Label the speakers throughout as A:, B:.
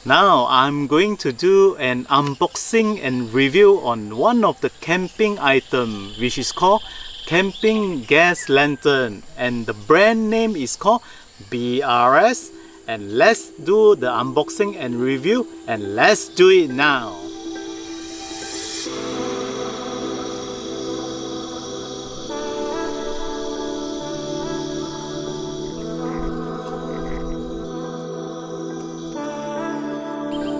A: Now I'm going to do an unboxing and review on one of the camping item, which is called camping gas lantern, and the brand name is called BRS. And let's do the unboxing and review, and let's do it now.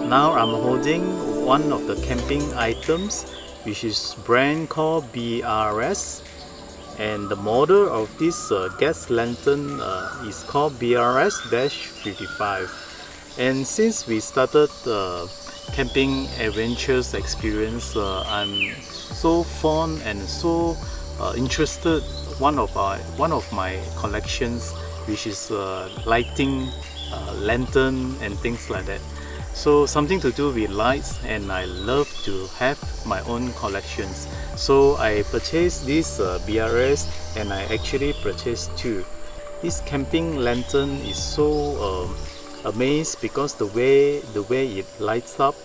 A: Now I'm holding one of the camping items, which is brand called BRS, and the model of this gas lantern is called BRS-55. And since we started camping adventures experience, I'm so fond and so interested one of my collections, which is lighting lantern and things like that. So something to do with lights, and I love to have my own collections. So I purchased this BRS, and I actually purchased two. This camping lantern is so amazed because the way it lights up,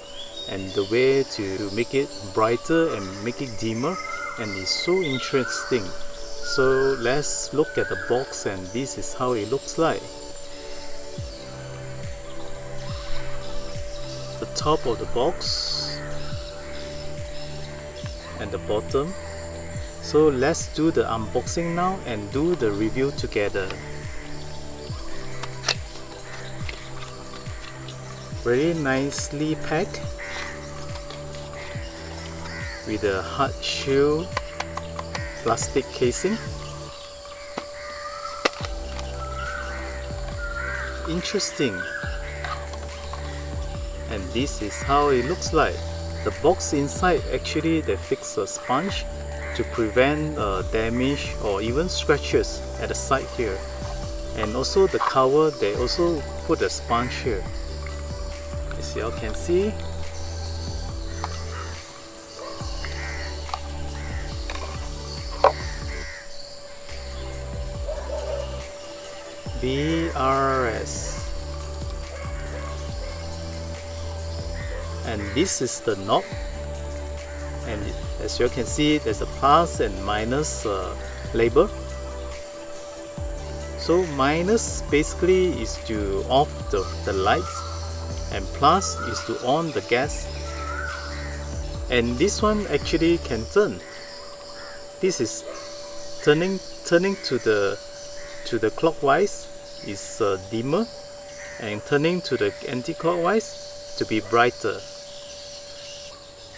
A: and the way to make it brighter and make it dimmer, and it's so interesting. So let's look at the box, and this is how it looks like. The top of the box and the bottom. So let's do the unboxing now and do the review together. Very nicely packed with a hard shell plastic casing. Interesting. And this is how it looks like. The box inside, actually they fix a sponge to prevent damage or even scratches at the side here. And also the cover, they also put a sponge here, as you all can see. BRS. And this is the knob, and as you can see, there's a plus and minus label. So minus basically is to off the lights, and plus is to on the gas. And this one actually can turn. This is turning to the clockwise is dimmer, and turning to the anti-clockwise to be brighter.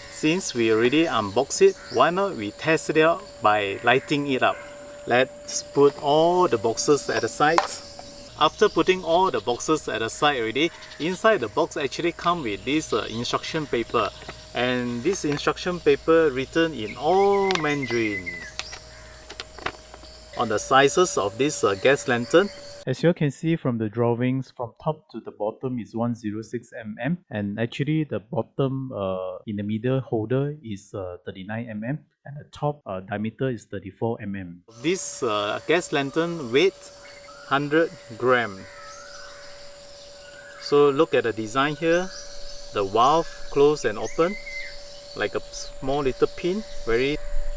A: Since we already unboxed it, why not we test it out by lighting it up? Let's put all the boxes at the side. After putting all the boxes at the side already, inside the box actually come with this instruction paper. And this instruction paper written in all Mandarin on the sizes of this gas lantern. As you can see from the drawings, from top to the bottom is 106 mm, and actually the bottom in the middle holder is 39 mm, and the top diameter is 34 mm. This gas lantern weight 100 gram. So look at the design here, the valve close and open like a small little pin.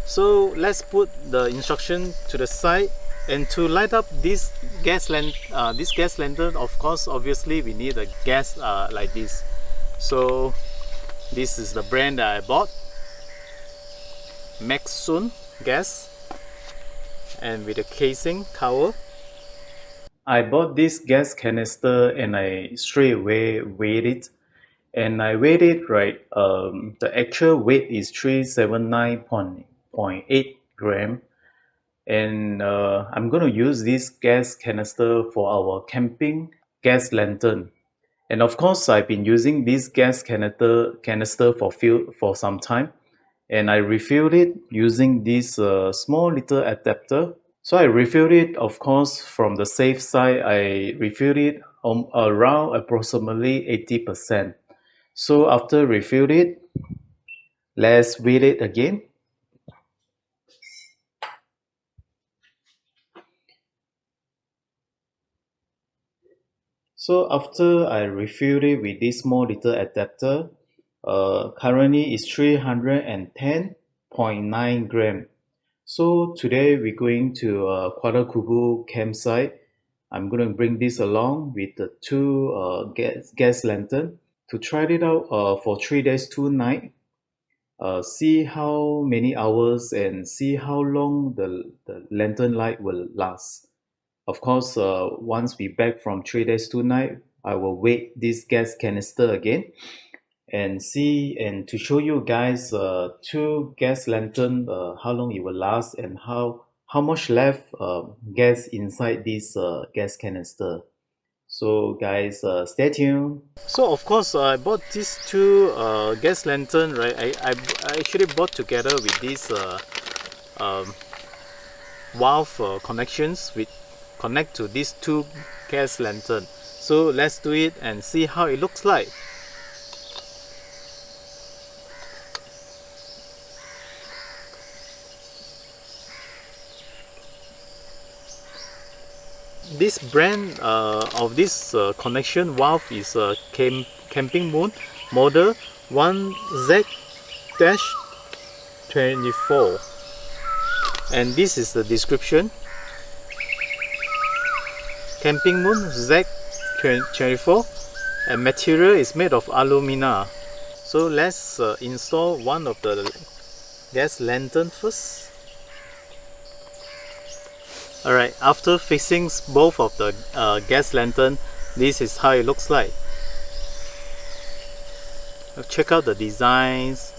A: So let's put the instruction to the side. And to light up this gas lantern, of course, obviously we need a gas like this. So this is the brand that I bought, Maxsun gas, and with a casing cover. I bought this gas canister, and I straight away weighed it, and I weighed it right. The actual weight is 379.8 gram. And I'm going to use this gas canister for our camping gas lantern. And of course, I've been using this gas canister for some time, and I refilled it using this small little adapter. So I refilled it, of course, from the safe side. I refilled it around approximately 80%. So after refilled it, let's weigh it again. So after I refilled it with this small little adapter, currently it's 310.9 gram. So today we're going to Kuala Kubu campsite. I'm going to bring this along with the two gas lantern to try it out for 3 days, 2 nights. See how many hours and see how long the lantern light will last. Of course, once we back from 3 days, 2 nights, I will weight this gas canister again and see and to show you guys two gas lantern how long it will last and how much left gas inside this gas canister. So guys, stay tuned. So of course I bought these two gas lantern, right? I actually bought together with these um, valve connections with connect to these two gas lantern. So let's do it and see how it looks like. This brand of this connection valve is Camping Moon model 1Z-24, and this is the description. Camping Moon Z24, and material is made of alumina. So let's install one of the gas lantern first. Alright, after fixing both of the gas lantern, this is how it looks like. Check out the designs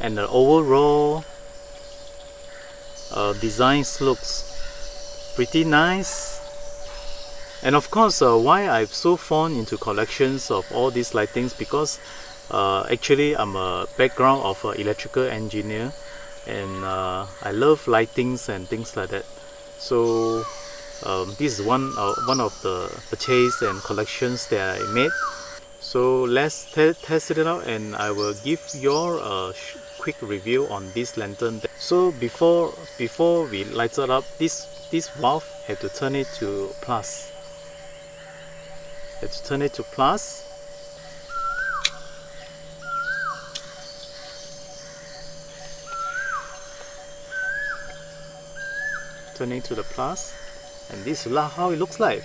A: and the overall designs looks pretty nice. And of course, why I'm so fond into collections of all these lightings, because actually I'm a background of electrical engineer, and I love lightings and things like that. So this is one of the purchase and collections that I made. So let's test it out, and I will give your quick review on this lantern. So before we light it up, this valve had to turn it to plus. Turning to the plus, and this is how it looks like.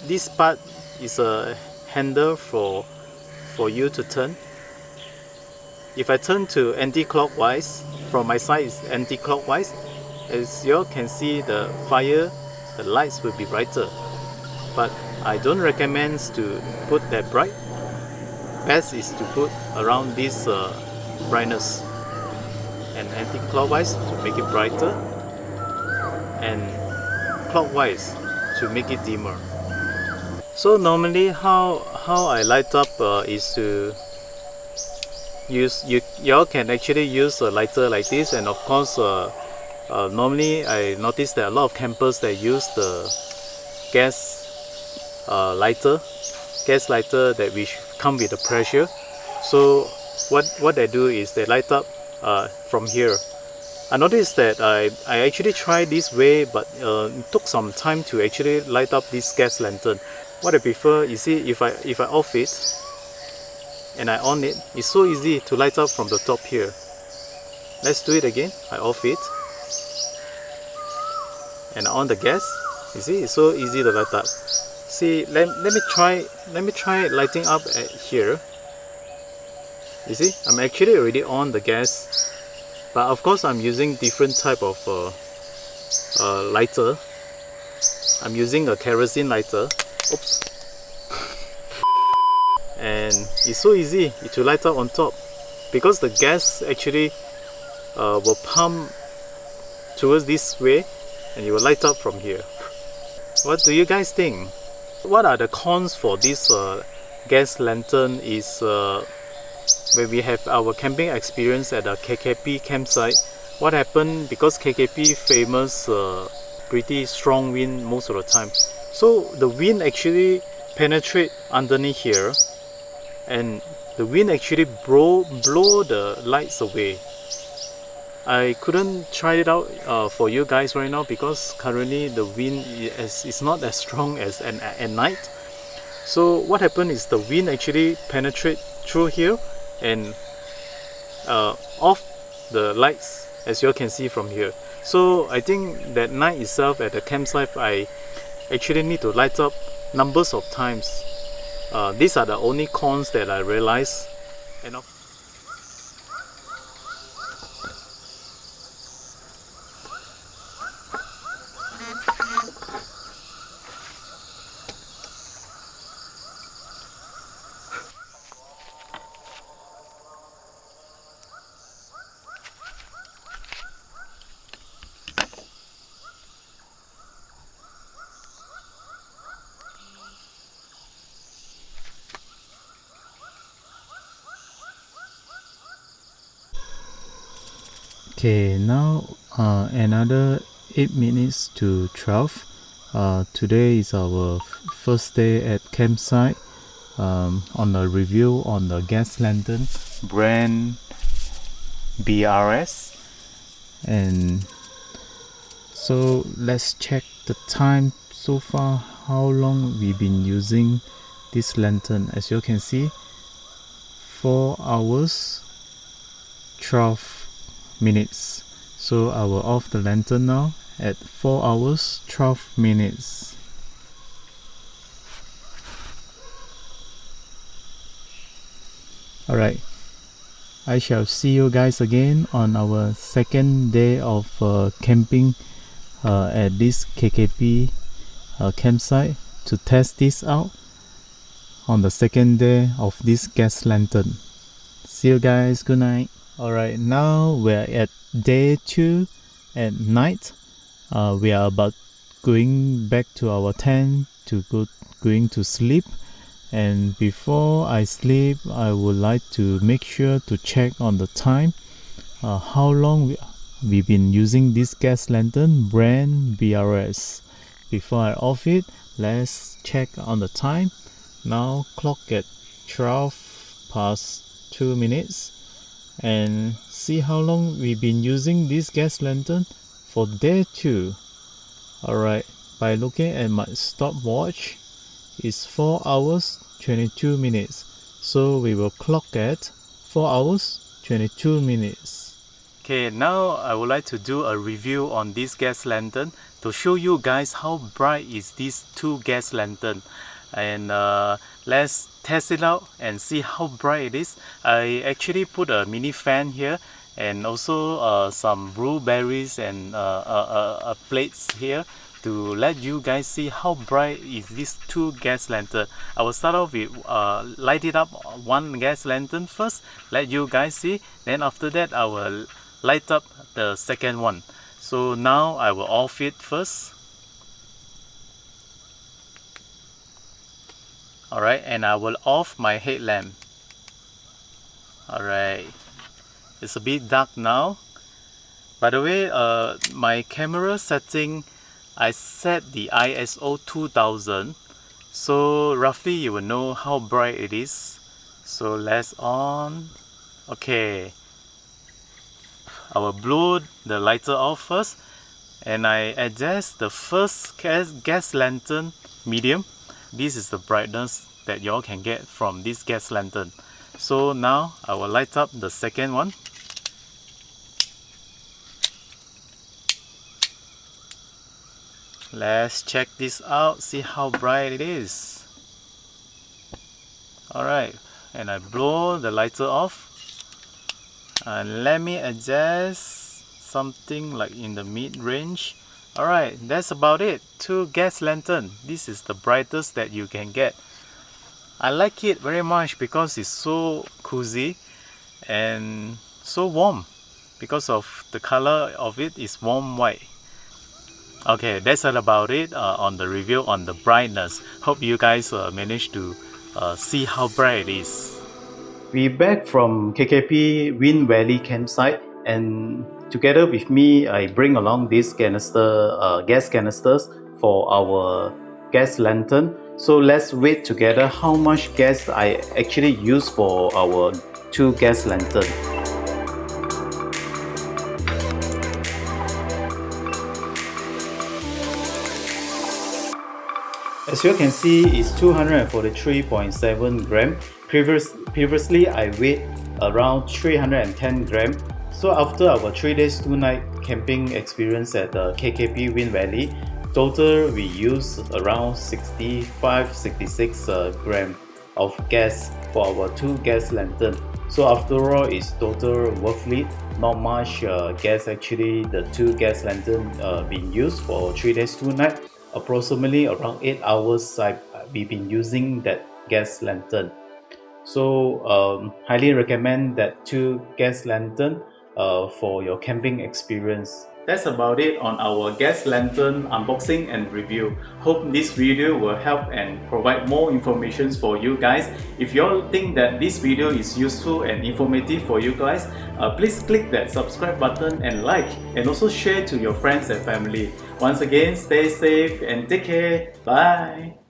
A: This part is a handle for you to turn. If I turn to anti-clockwise, from my side is anti-clockwise, as you all can see, the lights will be brighter, but I don't recommend to put that bright. Best is to put around this brightness, and anti-clockwise to make it brighter, and clockwise to make it dimmer. So normally how I light up is to use, y'all can actually use a lighter like this, and of course normally I noticed that a lot of campers that use the gas lighter that which come with the pressure. So what they do is they light up from here. I noticed that I actually tried this way, but it took some time to actually light up this gas lantern. What I prefer, you see, if I off it and I on it, it's so easy to light up from the top here. Let's do it again. I off it and on the gas. You see, it's so easy to light up. See, let me try lighting up at here. You see, I'm actually already on the gas, but of course I'm using different type of lighter. I'm using a kerosene lighter. Oops. And it's so easy to light up on top, because the gas actually will pump towards this way, and you will light up from here. What do you guys think? What are the cons for this gas lantern is when we have our camping experience at a KKP campsite. What happened, because KKP famous pretty strong wind most of the time, so the wind actually penetrate underneath here, and the wind actually blow the lights away. I couldn't try it out for you guys right now because currently the wind is not as strong as at night. So what happened is the wind actually penetrate through here and off the lights, as you can see from here. So I think that night itself at the campsite I actually need to light up numbers of times. These are the only cons that I realized. And okay, now another 8 minutes to 12. Today is our first day at campsite. On a review on the gas lantern brand BRS, and so let's check the time so far, how long we've been using this lantern. As you can see, 4 hours 12 minutes. So I will off the lantern now at 4 hours 12 minutes. Alright, I shall see you guys again on our second day of camping at this KKP campsite to test this out on the second day of this gas lantern. See you guys, good night. Alright, now we're at day 2 at night. We are about going back to our tent to going to sleep. And before I sleep, I would like to make sure to check on the time, how long we've been using this gas lantern brand BRS. Before I off it, let's check on the time. Now clock at 12 past 2 minutes and see how long we've been using this gas lantern for day 2. Alright, by looking at my stopwatch, it's 4 hours 22 minutes, so we will clock at 4 hours 22 minutes. Okay, now I would like to do a review on this gas lantern to show you guys how bright is this 2 gas lantern, and let's test it out and see how bright it is. I actually put a mini fan here and also some blueberries and plates here to let you guys see how bright is this 2 gas lantern. I will start off with light it up 1 gas lantern first, let you guys see, then after that I will light up the second one. So now I will off it first. Alright, and I will off my headlamp. Alright, it's a bit dark now. By the way, my camera setting, I set the ISO 2000, so roughly you will know how bright it is. So let's on. Okay, I will blow the lighter off first, and I adjust the first gas lantern medium. This is the brightness that y'all can get from this gas lantern. So now I will light up the second one. Let's check this out, see how bright it is. Alright, and I blow the lighter off. And let me adjust something like in the mid-range. Alright, that's about it. 2 gas lantern. This is the brightest that you can get. I like it very much because it's so cozy and so warm, because of the color of it is warm white. Okay, that's all about it on the review on the brightness. Hope you guys managed to see how bright it is. We're back from KKP Wind Valley campsite, and together with me I bring along this canister, gas canisters for our gas lantern. So let's weigh together how much gas I actually use for our 2 gas lantern. As you can see, it's 243.7 gram. Previously, I weighed around 310 gram. So after our 3 days 2 night camping experience at the KKP Wind Valley, total we used around 65-66 gram of gas for our 2 gas lantern. So after all, it's total worth it. Not much gas actually. The 2 gas lantern being used for 3 days 2 night. Approximately around 8 hours we've been using that gas lantern. So highly recommend that 2 gas lantern for your camping experience. That's about it on our gas lantern unboxing and review. Hope this video will help and provide more information for you guys. If you all think that this video is useful and informative for you guys, please click that subscribe button and like, and also share to your friends and family. Once again, stay safe and take care. Bye.